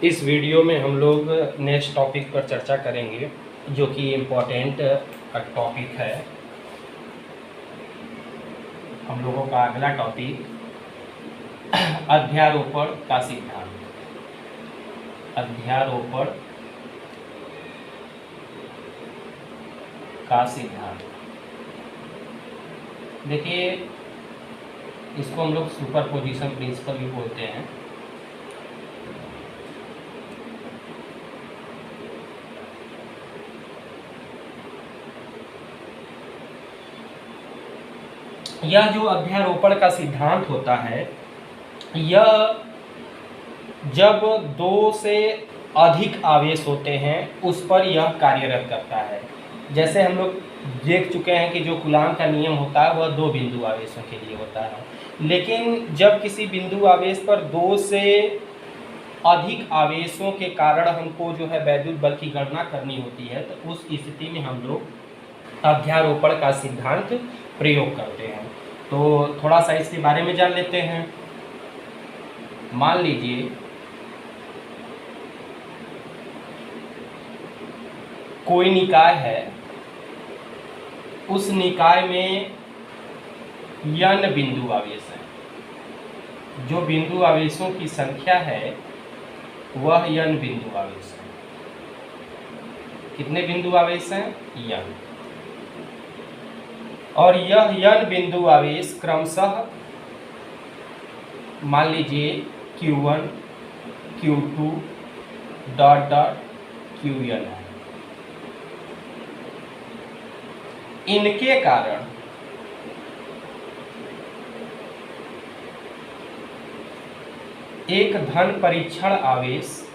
इस वीडियो में हम लोग नेक्स्ट टॉपिक पर चर्चा करेंगे जो कि इम्पोर्टेंट टॉपिक है। हम लोगों का अगला टॉपिक अध्यारोपण का सिद्धांत। अध्यारोपण का सिद्धांत, देखिए इसको हम लोग सुपरपोजिशन प्रिंसिपल भी बोलते हैं। यह जो अध्यारोपण का सिद्धांत होता है, यह जब दो से अधिक आवेश होते हैं उस पर यह कार्यरत करता है। जैसे हम लोग देख चुके हैं कि जो कूलाम का नियम होता है वह दो बिंदु आवेशों के लिए होता है, लेकिन जब किसी बिंदु आवेश पर दो से अधिक आवेशों के कारण हमको जो है वैद्युत बल की गणना करनी होती है, तो उस स्थिति में हम लोग अध्यारोपण का सिद्धांत प्रयोग करते हैं। तो थोड़ा सा इसके बारे में जान लेते हैं। मान लीजिए कोई निकाय है, उस निकाय में n बिंदु आवेश है। जो बिंदु आवेशों की संख्या है वह n बिंदु आवेश है। कितने बिंदु आवेश हैं? n। और यह n बिंदु आवेश क्रमशः मान लीजिए Q1, Q2 dot dot Qn है। इनके कारण एक धन परीक्षण आवेश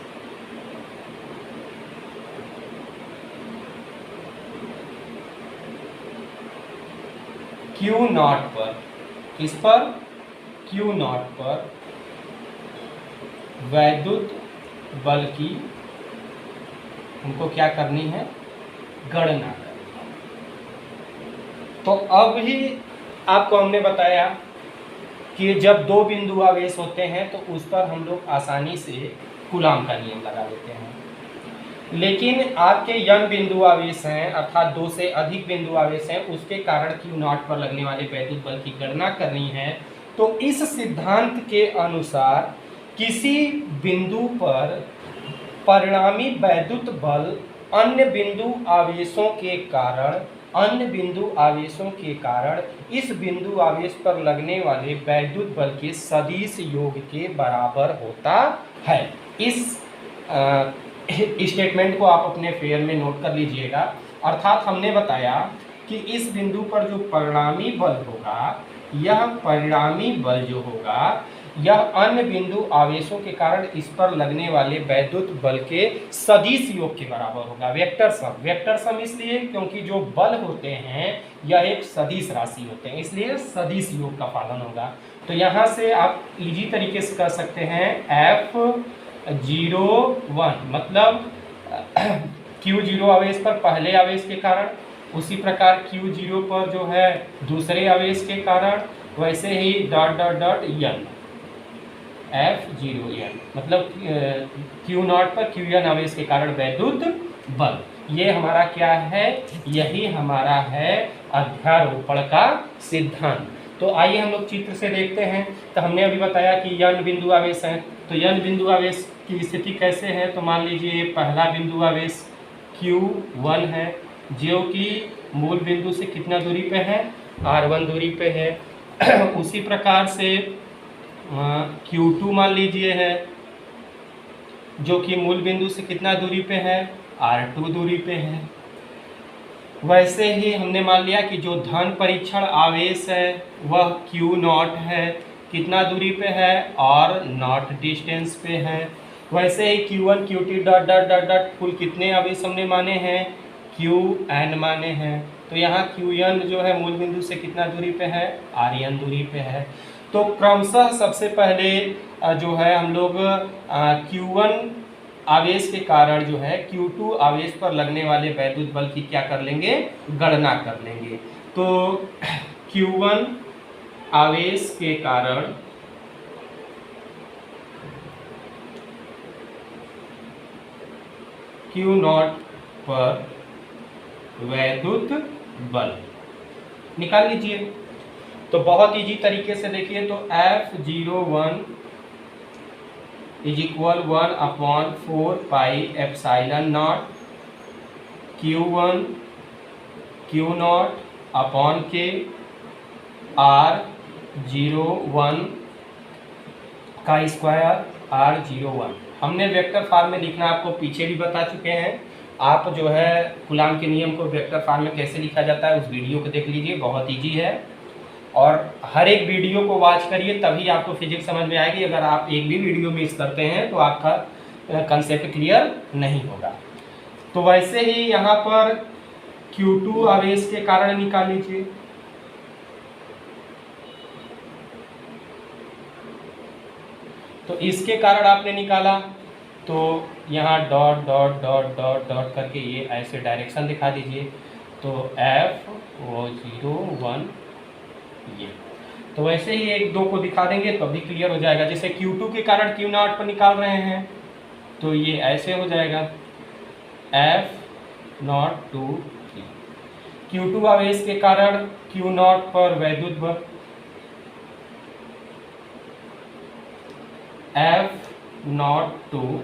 Q0 पर, किस पर? Q0 पर वैद्युत बल की उनको क्या करनी है? गणना करनी है। तो अब ही आपको हमने बताया कि जब दो बिंदु आवेश होते हैं तो उस पर हम लोग आसानी से कूलाम का नियम लगा देते हैं, लेकिन आपके n बिंदु आवेश हैं अर्थात दो से अधिक बिंदु आवेश हैं, उसके कारण Q0 पर लगने वाले वैद्युत बल की गणना करनी है। तो इस सिद्धांत के अनुसार किसी बिंदु पर परिणामी वैद्युत बल अन्य बिंदु आवेशों के कारण इस बिंदु आवेश पर लगने वाले वैद्युत बल के सदिश योग के बराबर होता है। इस स्टेटमेंट को आप अपने फेयर में नोट कर लीजिएगा। अर्थात हमने बताया कि इस बिंदु पर जो परिणामी बल होगा, यह परिणामी बल जो होगा यह अन्य बिंदु आवेशों के कारण इस पर लगने वाले वैद्युत बल के सदिश योग के बराबर होगा। वेक्टर सम, वेक्टर सम इसलिए क्योंकि जो बल होते हैं यह एक सदिश राशि होते हैं, इसलिए सदिश योग का पालन होगा। तो यहाँ से आप इजी तरीके से कर सकते हैं F01 मतलब Q0 आवेश पर पहले आवेश के कारण, उसी प्रकार Q0 पर जो है दूसरे आवेश के कारण, वैसे ही dot dot dot n F0n मतलब Q0 पर Qn आवेश के कारण वैद्युत बल। ये हमारा क्या है? यही हमारा है अध्यारोपण का सिद्धांत। तो आइए हम लोग चित्र से देखते हैं। तो हमने अभी बताया कि n बिंदु आवेश है, तो n बिंदु आवेश की स्थिति कैसे है? तो मान लीजिए पहला बिंदु आवेश Q1 है जो कि मूल बिंदु से कितना दूरी पे है? R1 दूरी पे है। उसी प्रकार से Q2 मान लीजिए है जो कि मूल बिंदु से कितना दूरी पे है? R2 दूरी पे है। वैसे ही हमने मान लिया कि जो धन परीक्षण आवेश है वह Q0 है, कितना दूरी पे है? और नॉट डिस्टेंस पे है। वैसे ही Q1 Q2 dot dot dot dot कुल कितने आवेश हमने माने हैं? Qn माने हैं। तो यहाँ Qn जो है मूल बिंदु से कितना दूरी पे है? Rn दूरी पे है। तो क्रमशः सबसे पहले जो है हम लोग Q1 आवेश के कारण जो है Q2 आवेश पर लगने वाले वैद्युत बल की क्या कर लेंगे? गणना कर लेंगे। तो Q1 आवेश के कारण क्यू नॉट पर वैद्युत बल निकाल लीजिए। तो बहुत इजी तरीके से देखिए, तो F01 is equal 1/4πε0 Q1 Q0 upon के R01 का स्क्वायर R01। हमने वेक्टर फॉर्म में लिखना आपको पीछे भी बता चुके हैं। आप जो है कूलाम के नियम को वेक्टर फॉर्म में कैसे लिखा जाता है उस वीडियो को देख लीजिए, बहुत इजी है। और हर एक वीडियो को वॉच करिए, तभी आपको फिजिक्स समझ में आएगी। अगर आप एक भी वीडियो मिस करते हैं तो आपका कंसेप्ट क्लियर नहीं होगा। तो वैसे ही यहाँ पर Q2 आवेश के कारण निकाल लीजिए। तो इसके कारण आपने निकाला, तो यहाँ dot dot dot dot dot करके ये ऐसे डायरेक्शन दिखा दीजिए। तो F01 ये, तो वैसे ही एक दो को दिखा देंगे तो अभी क्लियर हो जाएगा। जैसे Q2 के कारण Q0 पर निकाल रहे हैं तो ये ऐसे हो जाएगा F02 Q2 आवेश के कारण Q0 पर वैद्युत बल F02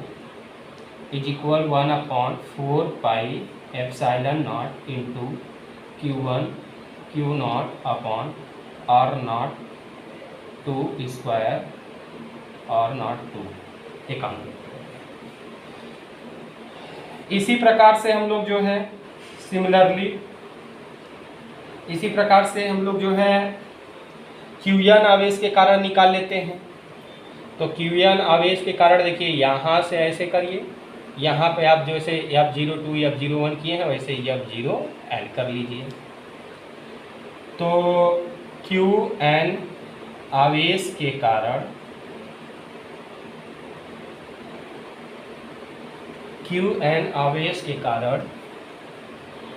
is equal 1/4πε0 into Q1 Q0 upon R02 square R02 एकांक। इसी प्रकार से हम लोग जो है सिमिलरली इसी प्रकार से हम लोग जो है Qn आवेश के कारण निकाल लेते हैं। तो Qn आवेश के कारण देखिए यहाँ से ऐसे करिए, यहाँ पे आप जैसे F02 F01 किए हैं वैसे F0n कर लीजिए। तो Qn आवेश के कारण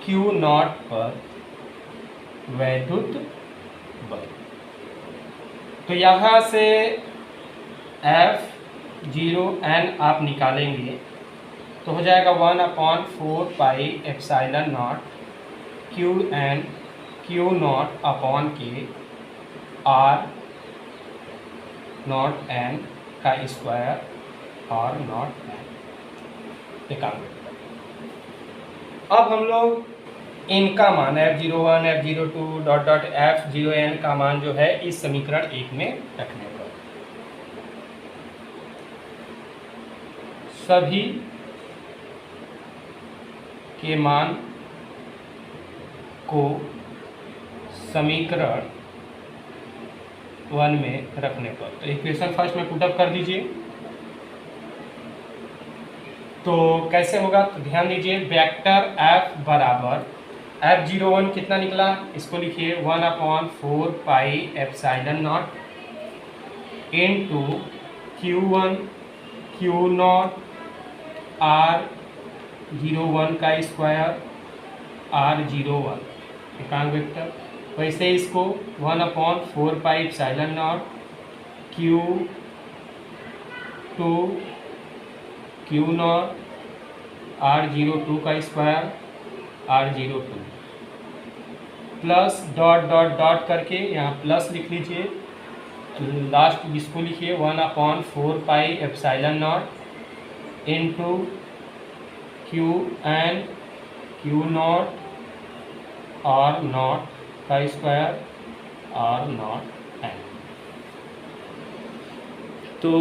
Q0 पर वैद्युत बल, तो यहाँ से F0n आप निकालेंगे तो हो जाएगा 1/4πε0 Q0 अपॉन के R0n का स्क्वायर R0n एकांक। अब हम लोग इनका मान F01 F02 dot dot F0n का मान जो है इस समीकरण 1 में रखने पर सभी के मान को समीकरण 1 में रखने पर, तो इक्वेशन फर्स्ट में पुटअप कर दीजिए। तो कैसे होगा, तो ध्यान दीजिए, वेक्टर F बराबर F01 कितना निकला, इसको लिखिए 1/4πε0 इंटू Q1 Q0 R01 का स्क्वायर R01 एकांक वेक्टर। वैसे इसको 1/4πε0 Q2 Q0 R02 का square R02 plus dot dot dot करके यहाँ प्लस लिख लीजिए, लास्ट इसको लिखिए 1/4πε0 इंटू Qn Q0 R0 का स्क्वायर R0n। तो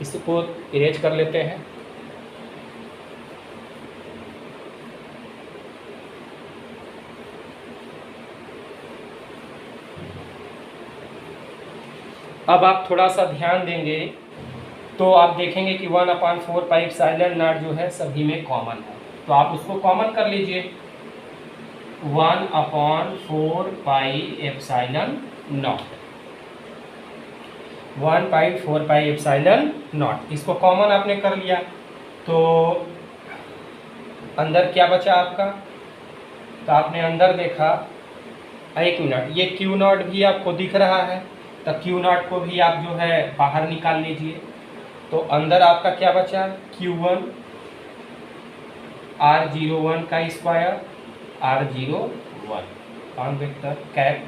इसको इरेज कर लेते हैं। अब आप थोड़ा सा ध्यान देंगे तो आप देखेंगे कि 1/4πε0 जो है सभी में कॉमन है, तो आप उसको कॉमन कर लीजिए। 1/4πε0 इसको कॉमन आपने कर लिया, तो अंदर क्या बचा आपका, तो आपने अंदर देखा, एक मिनट, ये Q0 भी आपको दिख रहा है, तो Q0 को भी आप जो है बाहर निकाल लीजिए। तो अंदर आपका क्या बचा, Q1 r01 का स्क्वायर r01 कौन वेक्टर कैप,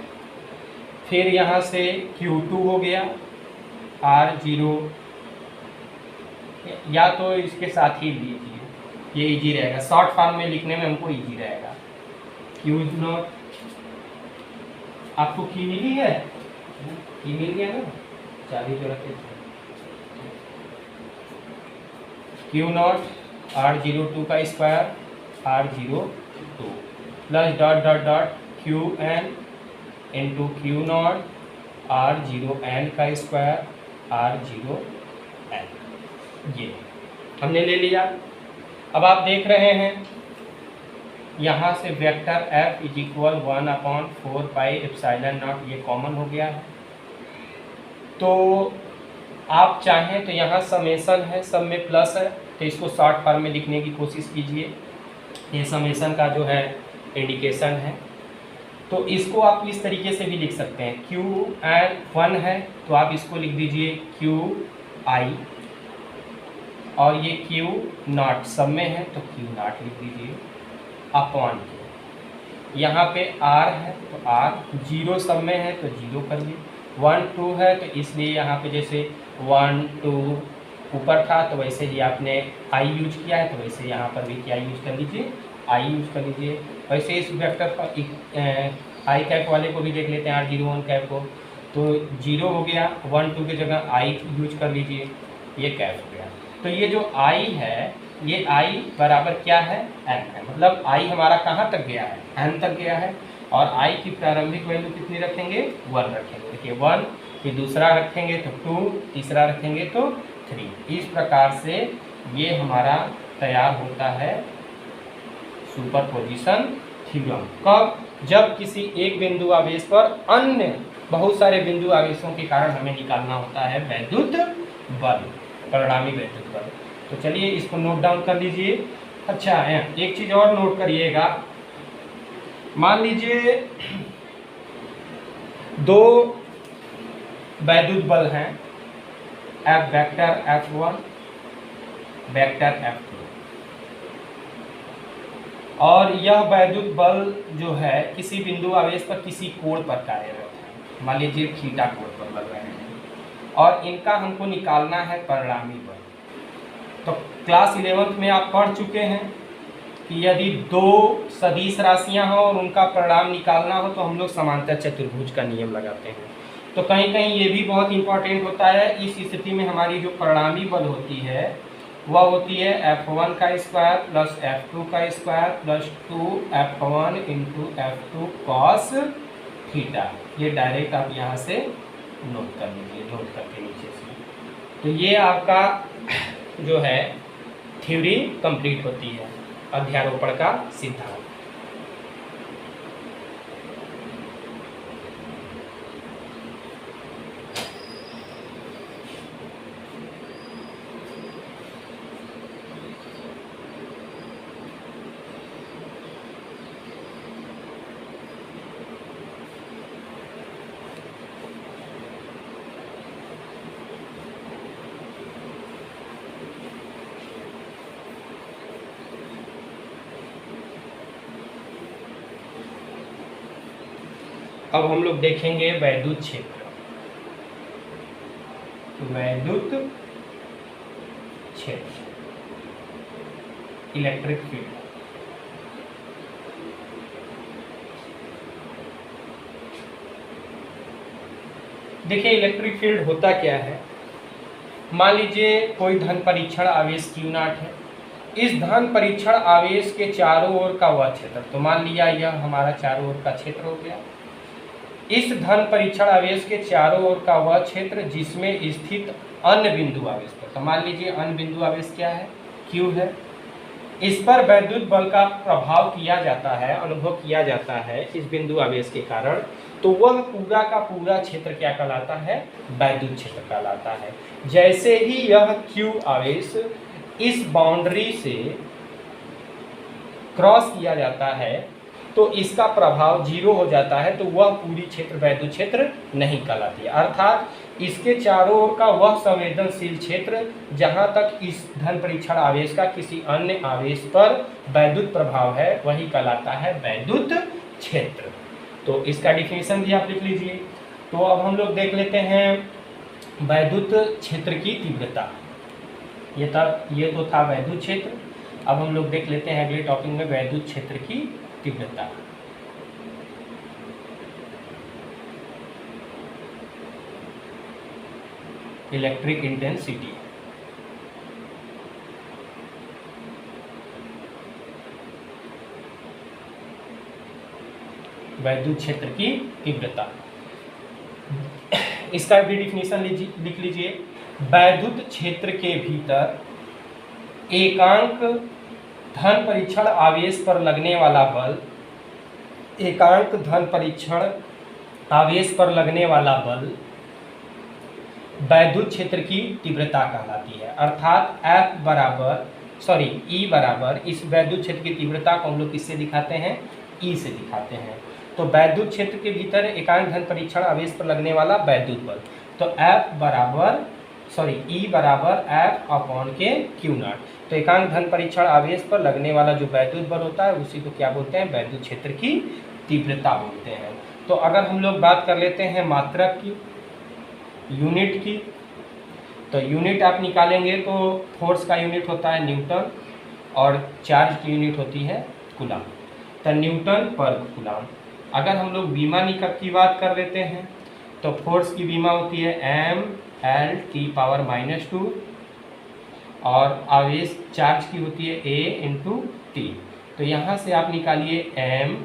फिर यहाँ से q2 हो गया r0, या तो इसके साथ ही लीजिए, ये इजी रहेगा, शॉर्ट फॉर्म में लिखने में हमको इजी रहेगा। q0 आपको की मिली है, की मिल गया ना, चाबी जो रखे थे। q0 r02 का square r02 plus dot dot dot qn into q0 r0n का स्क्वायर r0n, ये हमने ले लिया। अब आप देख रहे हैं यहाँ से vector f is equal 1/4 pi epsilon not, ये कॉमन हो गया है। तो आप चाहें तो यहाँ समेसन है, सब में प्लस है, तो इसको शॉर्ट फॉर्म में लिखने की कोशिश कीजिए। ये समेसन का जो है इंडिकेशन है, तो इसको आप इस तरीके से भी लिख सकते हैं। Qn 1 है तो आप इसको लिख दीजिए Qi, और ये Q0 सब में है तो Q0 लिख दीजिए अपॉन Q। यहाँ पे R है तो R, 0 सब में है तो 0 करिए, 1 2 है तो इसलिए यहाँ पे जैसे 1 2 ऊपर था तो वैसे ही आपने I यूज किया है, तो वैसे यहाँ पर भी क्या यूज कर लीजिए, I यूज कर लीजिए। वैसे इस वेक्टर पर I कैप वाले को भी देख लेते हैं, r01 कैप को, तो 0 हो गया, 1 2 की जगह I यूज कर लीजिए, ये कैप हो गया। तो ये जो I है, ये I बराबर क्या है, n है, मतलब I हमारा कहाँ तक गया है, n तक गया है, और I की प्रारंभिक वैल्यू कितनी रखेंगे, 1 रखेंगे। देखिए 1, फिर दूसरा रखेंगे तो 2, तीसरा रखेंगे तो 3। इस प्रकार से ये हमारा तैयार होता है सुपरपोजिशन थ्योरम। कब, जब किसी एक बिंदु आवेश पर अन्य बहुत सारे बिंदु आवेशों के कारण हमें निकालना होता है वैद्युत बल, परिणामी वैद्युत बल। तो चलिए इसको नोट डाउन कर लीजिए। अच्छा, एक चीज़ और नोट करिएगा, मान लीजिए दो वैद्युत बल हैं, F vector F1 vector F2, और यह वैद्युत बल जो है किसी बिंदु आवेश पर किसी कोण पर कार्यरत है, मान लीजिए थीटा कोण पर लग रहे हैं, और इनका हमको निकालना है परिणामी बल। तो क्लास 11th में आप पढ़ चुके हैं कि यदि दो सदिश राशियां हों और उनका परिणाम निकालना हो तो हम लोग समांतर चतुर्भुज का नियम लगाते हैं। तो कहीं कहीं ये भी बहुत इंपॉर्टेंट होता है। इस स्थिति में हमारी जो परिणामी बल होती है वह होती है F1 का स्क्वायर प्लस F2 का square plus 2F1 into F2 cos theta. ये डायरेक्ट आप यहाँ से नोट कर लीजिए, नोट करके नीचे से। तो ये आपका जो है थ्योरी कंप्लीट होती है, अध्यारोपण का सिद्धांत। अब हम लोग देखेंगे वैद्युत क्षेत्र। वैद्युत क्षेत्र, इलेक्ट्रिक फील्ड। देखिए इलेक्ट्रिक फील्ड होता क्या है। मान लीजिए कोई धन परीक्षण आवेश Q0 है, इस धन परीक्षण आवेश के चारों ओर का वह क्षेत्र, तो मान लिया यह हमारा चारों ओर का क्षेत्र हो गया। इस धन परीक्षण आवेश के चारों ओर का वह क्षेत्र जिसमें स्थित अन्य बिंदु आवेश पर, तो मान लीजिए अन्य बिंदु आवेश क्या है, Q है, इस पर वैद्युत बल का प्रभाव किया जाता है, अनुभव किया जाता है इस बिंदु आवेश के कारण, तो वह पूरा का पूरा क्षेत्र क्या कहलाता है, वैद्युत क्षेत्र कहलाता है। जैसे ही यह Q आवेश इस बाउंड्री से क्रॉस किया जाता है तो इसका प्रभाव 0 हो जाता है, तो वह पूरी क्षेत्र वैद्युत क्षेत्र नहीं कहलाती है। अर्थात इसके चारों ओर का वह संवेदनशील क्षेत्र जहां तक इस धन परीक्षण आवेश का किसी अन्य आवेश पर वैद्युत प्रभाव है वही कहलाता है वैद्युत क्षेत्र। तो इसका डिफिनेशन भी आप लिख लीजिए। तो अब हम लोग देख लेते हैं वैद्युत क्षेत्र की तीव्रता। ये तो था वैद्युत क्षेत्र। अब हम लोग देख लेते हैं अगले टॉपिक में वैद्युत क्षेत्र की तीव्रता। Electric intensity. वैद्युत क्षेत्र की तीव्रता, इसका भी डिफिनेशन लिख लीजिए। वैद्युत क्षेत्र के भीतर एकांक धन परीक्षण आवेश पर लगने वाला बल, एकांक धन परीक्षण आवेश पर लगने वाला बल वैद्युत क्षेत्र की तीव्रता कहलाती है। अर्थात E बराबर इस वैद्युत क्षेत्र की तीव्रता को हम लोग किससे दिखाते हैं? E से दिखाते हैं। तो वैद्युत क्षेत्र के भीतर एकांक धन परीक्षण आवेश पर लगने वाला वैद्युत बल, तो E बराबर F/Q0। तो एकांक धन परीक्षण आवेश पर लगने वाला जो वैद्युत बल होता है उसी को क्या बोलते हैं? वैद्युत क्षेत्र की तीव्रता बोलते हैं। तो अगर हम लोग बात कर लेते हैं मात्रक की, यूनिट की, तो यूनिट आप निकालेंगे तो फोर्स का यूनिट होता है न्यूटन और चार्ज की यूनिट होती है कूलम। तो न्यूटन पर कूलम। अगर हम लोग बीमा निकट की बात कर लेते हैं तो फोर्स की बीमा होती है mL/-2 और आवेश चार्ज की होती है A/T। तो यहाँ से आप निकालिए m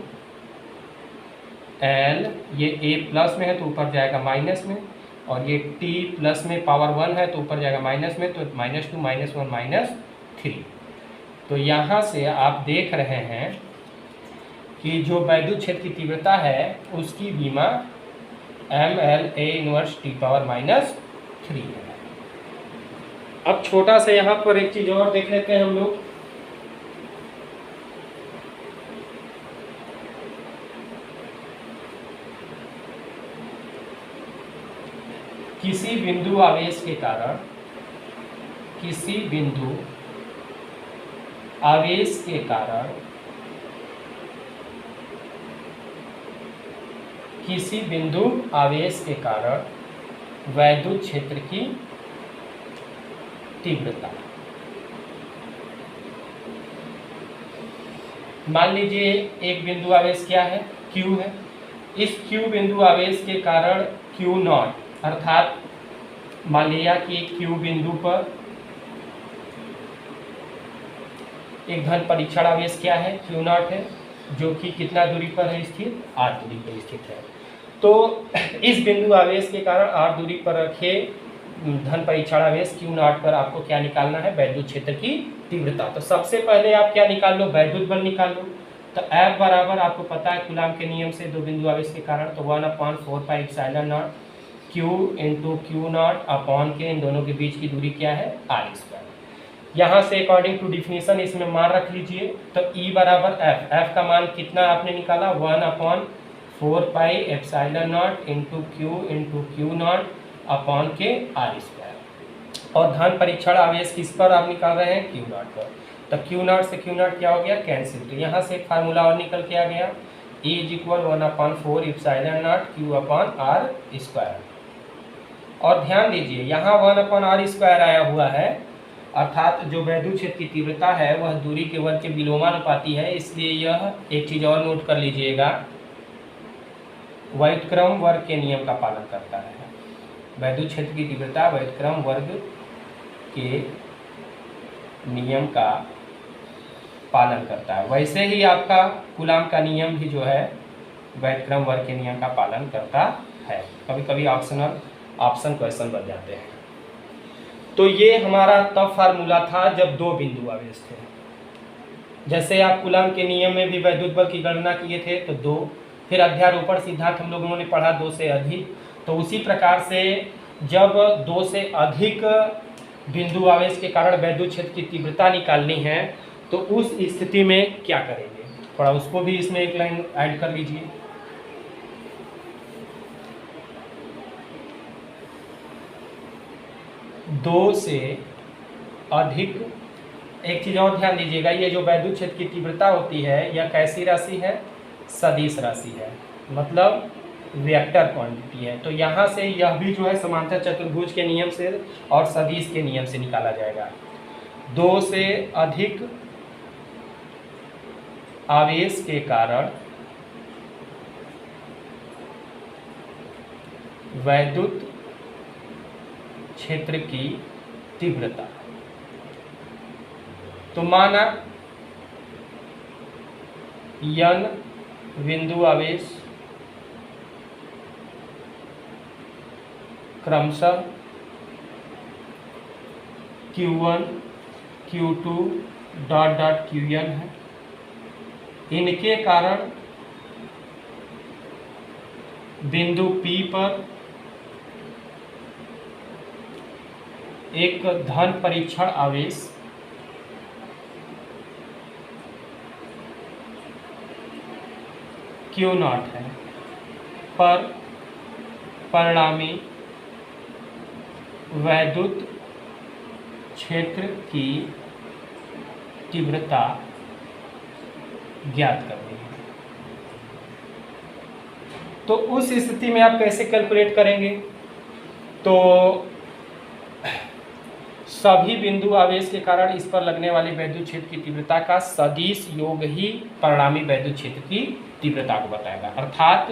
L, ये A प्लस में है तो ऊपर जाएगा माइनस में, और ये T प्लस में पावर 1 है तो ऊपर जाएगा माइनस में, तो -2 -1 -3। तो यहाँ से आप देख रहे हैं कि जो वैद्युत क्षेत्र की तीव्रता है उसकी बीमा mL/A−T⁻³ है। अब छोटा सा यहाँ पर एक चीज़ और देख लेते हैं हम लोग। किसी बिंदु आवेश के कारण, किसी बिंदु आवेश के कारण, किसी बिंदु आवेश के कारण वैद्युत क्षेत्र की तीव्रता। मान लीजिए एक बिंदु आवेश क्या है? Q है। इस Q बिंदु आवेश के कारण Q0, अर्थात मान लिया कि Q बिंदु पर एक धन परीक्षण आवेश क्या है? Q0 है, जो कि कितना दूरी पर है स्थित? R दूरी पर स्थित है। तो इस बिंदु आवेश के कारण R दूरी पर रखे धन परीक्षण आवेश Q0 पर आपको क्या निकालना है? वैद्युत क्षेत्र की तीव्रता। तो सबसे पहले आप क्या निकाल लो? वैद्युत बल निकाल लो। तो F बराबर आपको पता है कूलम के नियम से दो बिंदु आवेश के कारण, तो 1/4πε0 Q × Q0 अपॉन के, इन दोनों के बीच की दूरी क्या है? R²। यहाँ से अकॉर्डिंग टू डिफिनेशन इसमें मान रख लीजिए। तो E बराबर F का मान कितना आपने निकाला? 1/4πε0 × Q × Q0 अपॉन के R²। और धन परीक्षण आवेश किस पर आप निकाल रहे हैं? Q0 पर। तो Q0 से Q0 क्या हो गया? कैंसिल। तो यहाँ से एक फार्मूला और निकल के आ गया, E = 1/4ε0 Q/R²। और ध्यान दीजिए यहाँ 1/R² आया हुआ है, अर्थात जो वैद्युत क्षेत्र की तीव्रता है वह दूरी के वर्ग के विलोमानुपाती है। इसलिए यह एक चीज़ और नोट कर लीजिएगा, व्युत्क्रम वर्ग के नियम का पालन करता है। वैद्युत क्षेत्र की तीव्रता व्युत्क्रम वर्ग के नियम का पालन करता है। वैसे ही आपका कूलम का नियम भी जो है व्युत्क्रम वर्ग के नियम का पालन करता है। कभी कभी ऑप्शन क्वेश्चन बन जाते हैं। तो ये हमारा तब फार्मूला था जब दो बिंदु आवेश थे। जैसे आप कूलम के नियम में भी वैद्युत बल की गणना किए थे तो 2, फिर अध्यारोपण सिद्धांत हम लोगों ने पढ़ा 2 से अधिक। तो उसी प्रकार से जब 2 से अधिक बिंदु आवेश के कारण वैद्युत क्षेत्र की तीव्रता निकालनी है तो उस स्थिति में क्या करेंगे, थोड़ा उसको भी इसमें एक लाइन ऐड कर लीजिए। 2 से अधिक, एक चीज़ और ध्यान दीजिएगा, ये जो वैद्युत क्षेत्र की तीव्रता होती है यह कैसी राशि है, सदिश राशि है, मतलब वेक्टर क्वांटिटी है। तो यहाँ से यह भी जो है समांतर चतुर्भुज के नियम से और सदिश के नियम से निकाला जाएगा। 2 से अधिक आवेश के कारण वैद्युत क्षेत्र की तीव्रता, तो माना n बिंदु आवेश क्रमशः Q1 Q2 dot dot Qn है। इनके कारण बिंदु P पर एक धन परीक्षण आवेश Q0 है, पर परिणामी वैद्युत क्षेत्र की तीव्रता ज्ञात करनी है। तो उस स्थिति में आप कैसे कैलकुलेट करेंगे, तो सभी बिंदु आवेश के कारण इस पर लगने वाली वैद्युत क्षेत्र की तीव्रता का सदिश योग ही परिणामी वैद्युत क्षेत्र की तीव्रता को बताएगा। अर्थात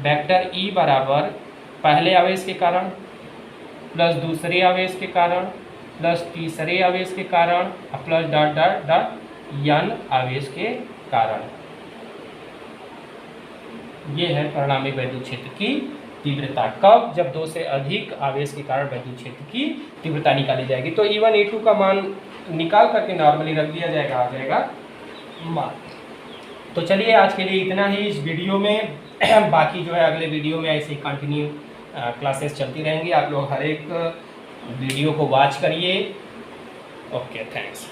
वेक्टर E बराबर पहले आवेश के कारण प्लस दूसरे आवेश के कारण प्लस तीसरे आवेश के कारण plus dot dot dot n आवेश के कारण, ये है परिणामी वैद्युत क्षेत्र की तीव्रता। कब, जब 2 से अधिक आवेश के कारण वैद्युत क्षेत्र की तीव्रता निकाली जाएगी। तो E1 E2 का मान निकाल करके नॉर्मली रख दिया जाएगा, आ जाएगा मान। तो चलिए आज के लिए इतना ही इस वीडियो में। बाकी जो है अगले वीडियो में ऐसे कंटिन्यू क्लासेस चलती रहेंगी। आप लोग हर एक वीडियो को वॉच करिए। Okay, thanks.